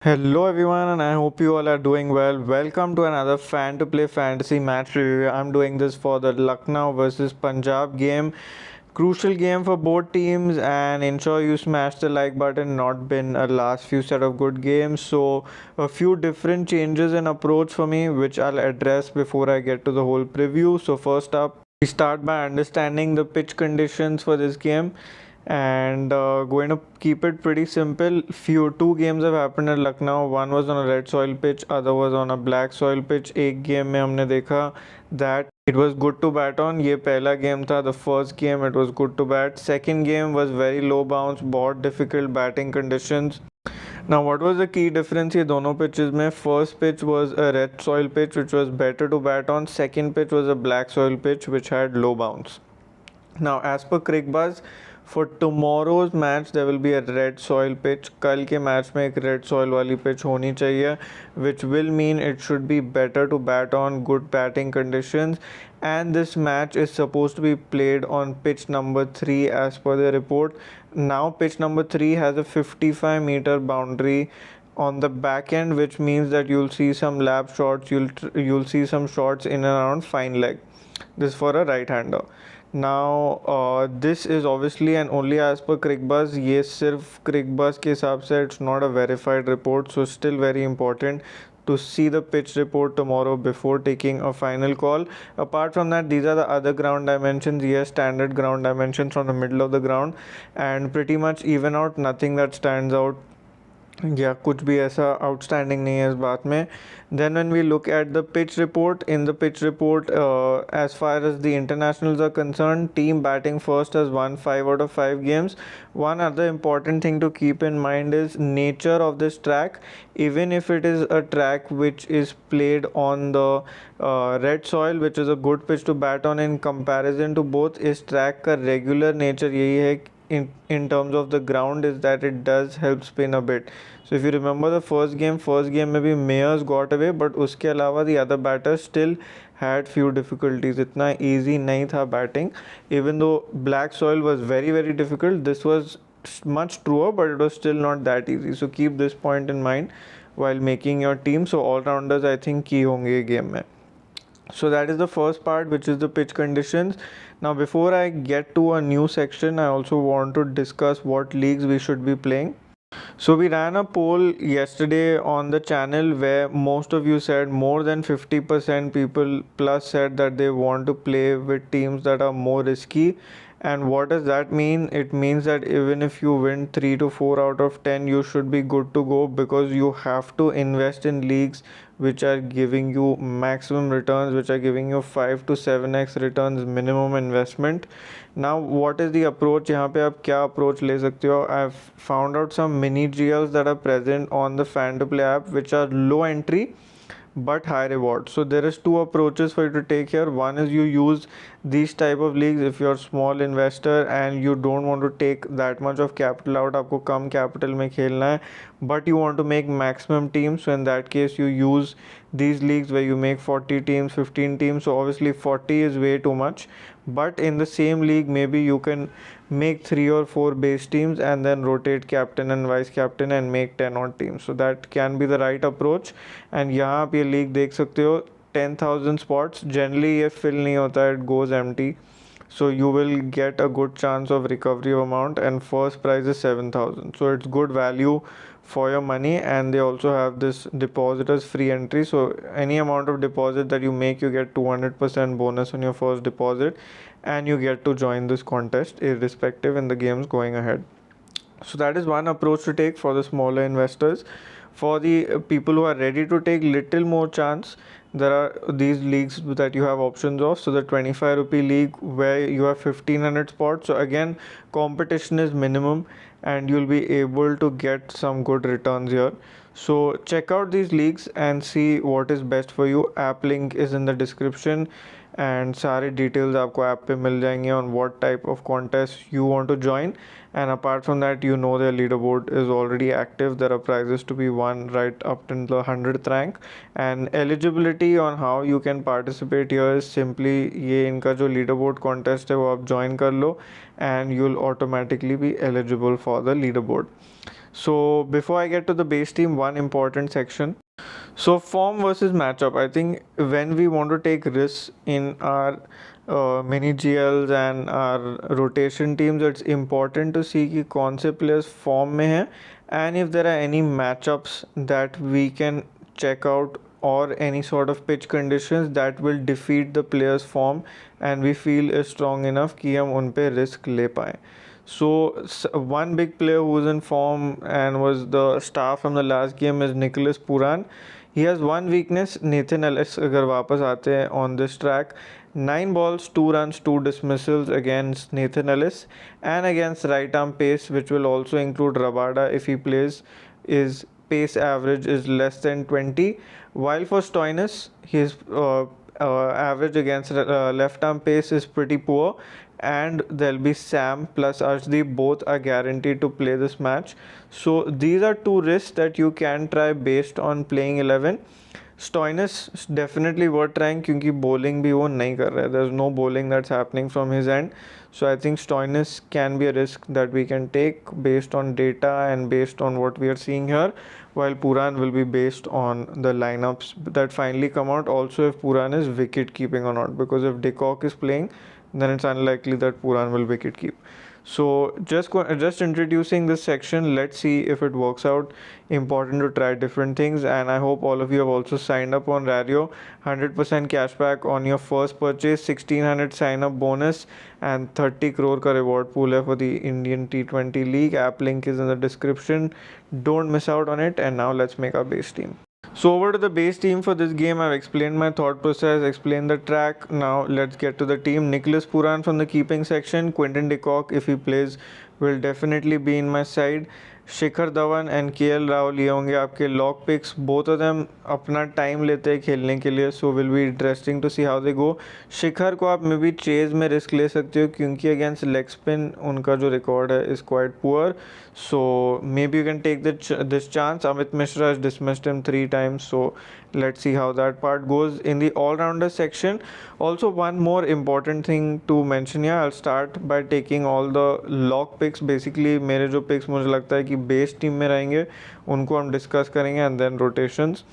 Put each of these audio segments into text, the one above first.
Hello everyone, and I hope you all are doing well. Welcome to another Fan to Play Fantasy match review. I'm doing this for the Lucknow versus Punjab game. Crucial game for both teams, and ensure you smash the like button. Not been a last few set of good games, so a few different changes in approach for me, which I'll address before I get to the whole preview. So first up, we start by understanding the pitch conditions for this game, and going to keep it pretty simple. Two games have happened at Lucknow. One was on a red soil pitch, other was on a black soil pitch. एक game में हमने देखा that it was good to bat on. ये पहला game था, the first game it was good to bat. Second game was very low bounce, बहुत difficult batting conditions. Now what was the key difference ये दोनों pitches में? First pitch was a red soil pitch which was better to bat on. Second pitch was a black soil pitch which had low bounce. Now as per CricBuzz, for tomorrow's match there will be a red soil pitch. कल के match में एक red soil वाली pitch होनी चाहिए, which will mean it should be better to bat on, good batting conditions, and this match is supposed to be played on pitch number 3 as per the report. Now pitch number 3 has a 55-meter boundary on the back end, which means that you'll see some lap shots, you'll see some shots in and around fine leg. This for a right hander. Now this is obviously and only as per CricBuzz. ये सिर्फ CricBuzz के हिसाब से, it's not a verified report, so still very important to see the pitch report tomorrow before taking a final call. Apart from that, these are the other ground dimensions. Yes, standard ground dimensions from the middle of the ground, and pretty much even out, nothing that stands out या कुछ भी ऐसा outstanding नहीं है इस बात में. Then when we look at the pitch report, in the pitch report, as far as the internationals are concerned, team batting first has won 5 out of 5 games. One other important thing to keep in mind is nature of this track. Even if it is a track which is played on the red soil, which is a good pitch to bat on in comparison to both, इस track का regular nature यही है in terms of the ground is that it does help spin a bit. So if you remember the first game में भी Mayers got away, but उसके अलावा the other batters still had few difficulties. इतना easy नहीं था batting. Even though black soil was very very difficult, this was much truer, but it was still not that easy. So keep this point in mind while making your team. So all rounders I think key होंगे game में. So that is the first part, which is the pitch conditions. Now before I get to a new section, I also want to discuss what leagues we should be playing. So we ran a poll yesterday on the channel where most of you said, more than 50% people plus said that they want to play with teams that are more risky. And what does that mean? It means that even if you win 3 to 4 out of 10, you should be good to go, because you have to invest in leagues which are giving you maximum returns, which are giving you 5 to 7x returns minimum investment. Now what is the approach? यहाँ पे आप क्या approach ले सकते हो? I've found out some mini GLs that are present on the Fan to Play app, which are low entry but high reward. So there is two approaches for you to take here. One is you use these type of leagues if you're a small investor and you don't want to take that much of capital out, आपको कम capital में खेलना है, but you want to make maximum teams. So in that case you use these leagues where you make 40 teams, 15 teams. So obviously 40 is way too much, but in the same league maybe you can make 3 or 4 base teams and then rotate captain and vice captain and make 10 odd teams. So that can be the right approach. And यहाँ आप ये league देख सकते हो, 10,000 spots. Generally ये fill नहीं होता है, it goes empty. So you will get a good chance of recovery of amount, and first prize is 7,000. So it's good value for your money, and they also have this deposit as free entry. So any amount of deposit that you make, you get 200% bonus on your first deposit, and you get to join this contest irrespective in the games going ahead. So that is one approach to take for the smaller investors. For the people who are ready to take little more chance, there are these leagues that you have options of. So the 25 rupee league where you have 1500 spots. So again, competition is minimum and you'll be able to get some good returns here. So check out these leagues and see what is best for you. App link is in the description, and सारे details आपको app पे मिल जाएंगे on what type of contest you want to join. And apart from that, you know their leaderboard is already active. There are prizes to be won right up to the 100th rank. And eligibility on how you can participate here is simply ये इनका जो leaderboard contest है वो आप join कर लो and you'll automatically be eligible for the leaderboard. So before I get to the base team, one important section. So form versus matchup. I think when we want to take risks in our mini GLs and our rotation teams, it's important to see कि कौन से players form में हैं, and if there are any matchups that we can check out or any sort of pitch conditions that will defeat the player's form and we feel is strong enough कि हम उन पे risk ले पाएं. So one big player who was in form and was the star from the last game is Nicholas Puran. He has one weakness. Nathan Ellis अगर वापस आते हैं on this track, 9 balls, 2 runs, 2 dismissals against Nathan Ellis and against right arm pace, which will also include Rabada if he plays. His pace average is less than 20, while for Stoinis his average against left arm pace is pretty poor, and there'll be Sam plus Arshdeep, both are guaranteed to play this match. So these are two risks that you can try based on playing 11. Stoinis definitely worth trying क्योंकि bowling भी वो नहीं कर रहा है. There's no bowling that's happening from his end. So I think Stoinis can be a risk that we can take based on data and based on what we are seeing here, while Puran will be based on the lineups that finally come out. Also if Puran is wicket keeping or not, because if De Kock is playing, then it's unlikely that Puran will wicket keep. So just introducing this section. Let's see if it works out. Important to try different things, and I hope all of you have also signed up on Rario. 100% cashback on your first purchase, 1600 sign up bonus, and 30 crore ka reward pool hai for the Indian T20 League. App link is in the description. Don't miss out on it. And now let's make our base team. So over to the base team for this game. I've explained my thought process, explained the track. Now let's get to the team. Nicholas Puran from the keeping section. Quinton de Kock, if he plays, will definitely be in my side. Shikhar Dhawan and KL Rahul ये होंगे आपके lock picks. Both of them अपना time लेते हैं खेलने के लिए, so will be interesting to see how they go. Shikhar को आप मे बी चेज में रिस्क ले सकते हो क्योंकि अगेंस्ट लेग स्पिन उनका जो रिकॉर्ड है is quite poor, so maybe you can take this chance. Amit Mishra has dismissed him 3 times, so let's see how that part goes. In the all-rounder section, also one more important thing to mention here. I'll start by taking all the lock picks. Basically मेरे जो picks मुझे लगता है कि base team में रहेंगे उनको हम डिस्कस करेंगे and then rotations.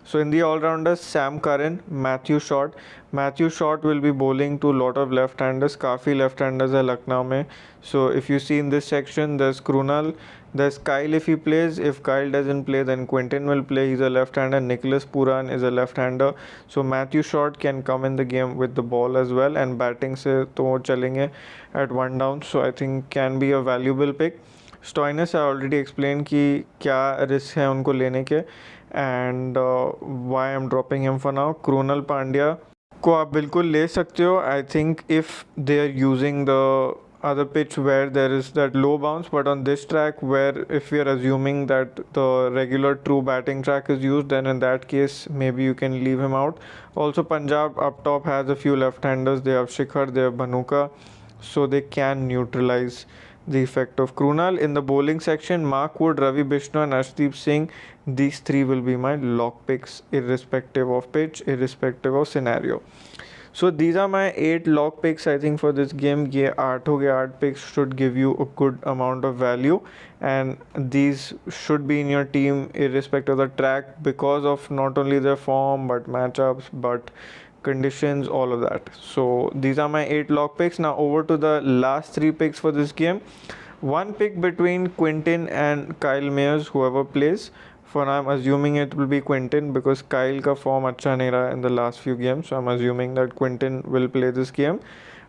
So in the all-rounders, Sam Curran, Matthew Short. Matthew Short will be bowling to lot of left-handers. काफ़ी left-handers है लखनऊ में. So if you see in this section, there's Krunal, there's Kyle if he plays. If Kyle doesn't play, then Quinton will play. He's a left-hander. Nicholas Puran is a left-hander. So Matthew Short can come in the game with the ball as well. And batting से तो वो चलेंगे at 1 down. So I think can be a valuable pick. Stoinis I already explained कि क्या risk है उनको लेने के and why I'm dropping him for now. Krunal Pandya को आप बिल्कुल ले सकते हो. I think if they are using the other pitch where there is that low bounce, but on this track where if we are assuming that the regular true batting track is used, then in that case maybe you can leave him out. Also Punjab up top has a few left-handers. They have Shikhar, they have Bhanuka, so they can neutralize the effect of Krunal. In the bowling section, Mark Wood, Ravi Bishnu and Arshdeep Singh, these 3 will be my lock picks irrespective of pitch, irrespective of scenario. So these are my 8 lock picks I think for this game. ये 8 picks should give you a good amount of value, and these should be in your team irrespective of the track because of not only their form but matchups but conditions, all of that. So these are my 8 lock picks. Now over to the last 3 picks for this game. One pick between Quinton and Kyle Mayers, whoever plays. For now I'm assuming it will be Quinton because Kyle का form अच्छा नहीं रहा in the last few games, so I'm assuming that Quinton will play this game.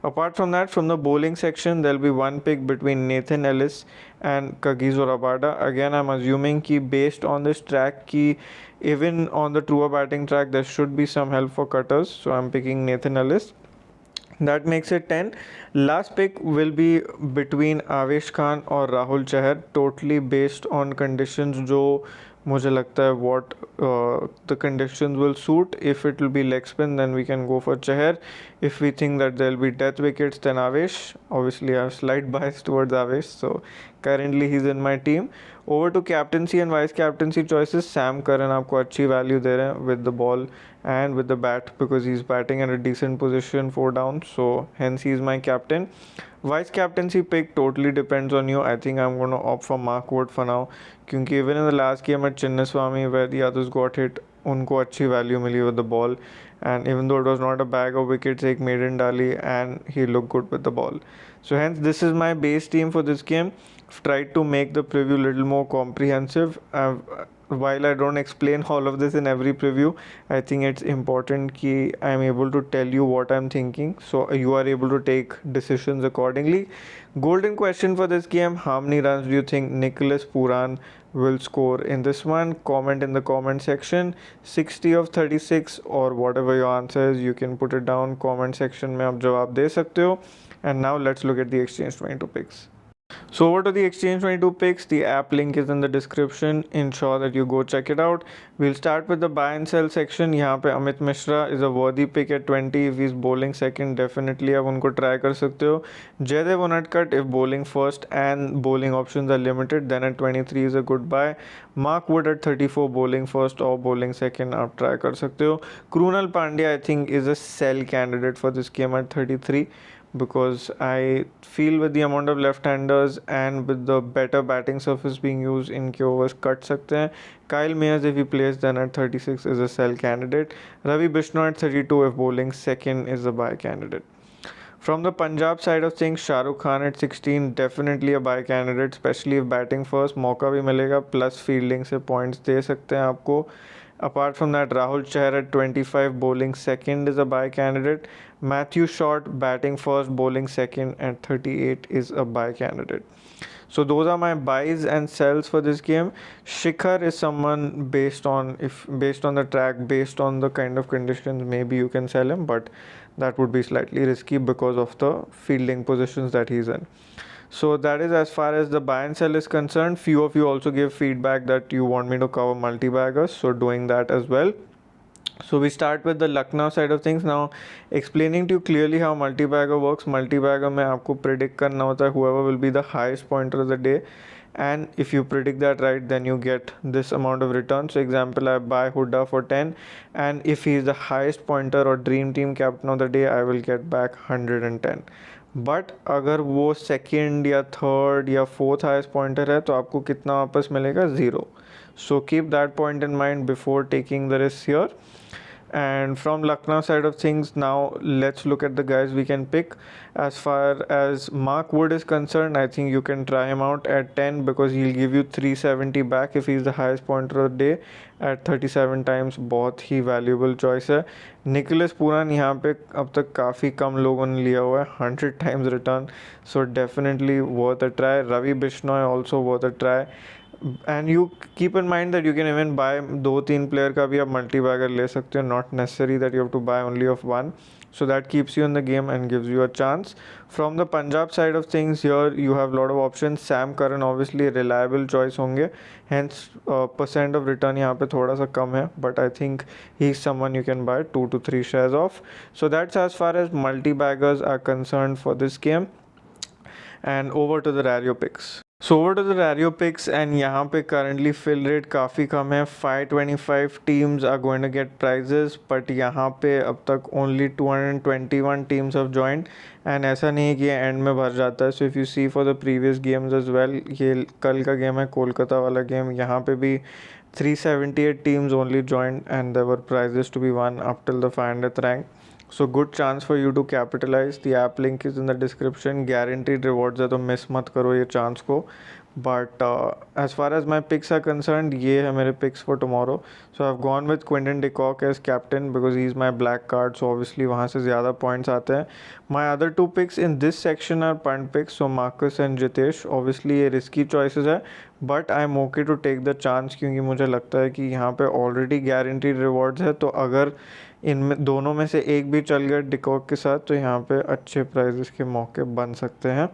Apart from that, from the bowling section, there'll be one pick between Nathan Ellis and Kagiso Rabada. Again, I'm assuming कि based on this track कि even on the truer batting track there should be some help for cutters, so I'm picking Nathan Ellis. That makes it 10. Last pick will be between Avesh Khan or Rahul Chahar, totally based on conditions जो मुझे लगता है what the conditions will suit. If it will be leg spin, then we can go for Chahar. If we think that there will be death wickets, then Avesh. Obviously I have slight bias towards Avesh, so currently he's in my team. Over to captaincy and vice captaincy choices. Sam Curran आपको अच्छी value दे रहे हैं with the ball and with the bat because he's batting at a decent position 4 down, so hence he's my captain. Vice captaincy pick totally depends on you. I think I'm going to opt for Mark Wood for now, क्योंकि even in the last game at Chinnaswamy where the others got hit, उनको अच्छी value milli with the ball, and even though it was not a bag of wickets, एक maiden डाली and he looked good with the ball. So hence this is my base team for this game. I've tried to make the preview a little more comprehensive. While I don't explain all of this in every preview, I think it's important that I'm able to tell you what I'm thinking, so you are able to take decisions accordingly. Golden question for this game: how many runs do you think Nicholas Puran will score in this one? Comment in the comment section. 60 of 36 or whatever your answer is, you can put it down comment section में आप जवाब दे सकते हो. And now let's look at the Exchange 22 picks. So over to the Exchange 22 picks. The app link is in the description. Ensure that you go check it out. We'll start with the buy and sell section. यहाँ पे Amit Mishra is a worthy pick at 20. If he's bowling second, definitely आप उनको try कर सकते हो. Jaydev Unadkat if bowling first and bowling options are limited, then at 23 is a good buy. Mark Wood at 34 bowling first or bowling second आप try कर सकते हो. Krunal Pandya I think is a sell candidate for this game at 33. Because I feel with the amount of left-handers and with the better batting surface being used, इनके overs cut सकते हैं. Kyle Mayers if he plays then at 36 is a sell candidate. Ravi Bishnoi at 32 if bowling second is a buy candidate. From the Punjab side of things, Shah Rukh Khan at 16 definitely a buy candidate, especially if batting first. मौका भी मिलेगा plus fielding से points दे सकते हैं आपको. Apart from that, Rahul Chahar at 25 bowling second is a buy candidate. Matthew Short batting first, bowling second at 38 is a buy candidate. So those are my buys and sells for this game. Shikhar is someone based on the track, based on the kind of conditions, maybe you can sell him, but that would be slightly risky because of the fielding positions that he's in. So that is as far as the buy and sell is concerned. Few of you also gave feedback that you want me to cover multi-baggers, so doing that as well. So we start with the Lucknow side of things. Now explaining to you clearly how multi-bagger works. Multi-bagger में आपको predict करना होता है whoever will be the highest pointer of the day, and if you predict that right, then you get this amount of return. So example, I buy Huda for 10, and if he is the highest pointer or dream team captain of the day, I will get back 110. But अगर वो second या third या fourth highest pointer है तो आपको कितना वापस मिलेगा? Zero. So keep that point in mind before taking the risk here. And from Lucknow side of things, now let's look at the guys we can pick. As far as Mark Wood is concerned, I think you can try him out at 10 because he'll give you 370 back if he's the highest pointer of the day at 37 times. बहुत ही valuable choice है. Nicholas Puran यहाँ पे अब तक काफ़ी कम लोगों ने लिया हुआ है, 100 times return, so definitely worth a try. Ravi Bishnoi also worth a try. And you keep in mind that you can even buy 2-3 player का भी आप मल्टी बैगर ले सकते हो, not necessary that you have to buy only of one. So that keeps you in the game and gives you a chance. From the Punjab side of things, here you have a lot of options. Sam Curran obviously a reliable choice होंगे, hence percent of return यहाँ पे थोड़ा सा कम है, but I think he's someone you can buy 2 to 3 shares of. So that's as far as multi-baggers are concerned for this game. And over to the Rario Picks. So over to the Rario Picks, and यहाँ पे currently fill rate काफ़ी कम है. 525 teams are going to get prizes, but यहाँ पे अब तक only 221 teams have joined, and ऐसा नहीं है कि ये end में भर जाता है. So if you see for the previous games as well, ये कल का गेम है कोलकाता वाला गेम, यहाँ पे भी 378 teams only joined and there were prizes to be won up till the 500th rank. So good chance for you to capitalize. The app link is in the description. Guaranteed rewards है तो miss मत करो ये chance को. But as far as my picks are concerned, ये है मेरे picks for tomorrow. So I've gone with Quinton de Kock as captain because he's my black card. So obviously वहाँ से ज़्यादा points आते हैं. My other two picks in this section are punt picks. So Marcus and Jitesh. Obviously ये risky choices है, but I'm okay to take the chance क्योंकि मुझे लगता है कि यहाँ पे already guaranteed rewards है. तो अगर इनमें दोनों में से एक भी चल गया डिकॉक के साथ तो यहाँ पे अच्छे प्राइजेस के मौके बन सकते हैं.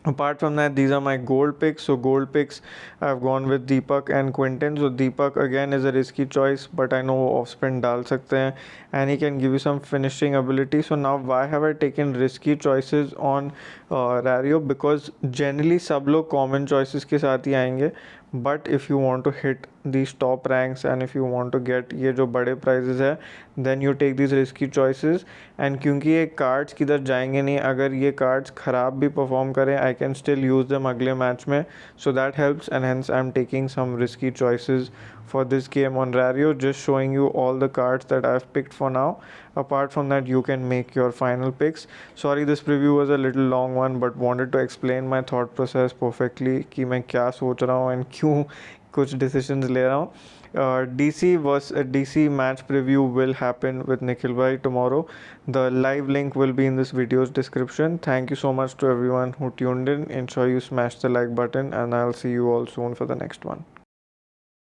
Apart from that, these are my gold picks. So gold picks, I've gone with Deepak and Quinton. So Deepak again is a risky choice, but I know off spin डाल सकते हैं and he can give you some finishing ability. So now why have I taken risky choices on Rario? Because generally सब लोग common choices के साथ ही आएंगे, But if you want to hit these top ranks and if you want to get ये जो बड़े prizes है, then you take these risky choices. And क्योंकि ये cards किधर जाएंगे नहीं, अगर ये cards ख़राब भी perform करें, I can still use them अगले match में, so that helps. And hence I'm taking some risky choices for this game on Rario, just showing you all the cards that I've picked for now. Apart from that, you can make your final picks. Sorry, this preview was a little long one, but wanted to explain my thought process perfectly कि मैं क्या सोच रहा हूँ and क्यों कुछ decisions ले रहा हूँ. DC match preview will happen with Nikhil Bhai tomorrow. The live link will be in this video's description. Thank you so much to everyone who tuned in. Ensure you smash the like button, and I'll see you all soon for the next one.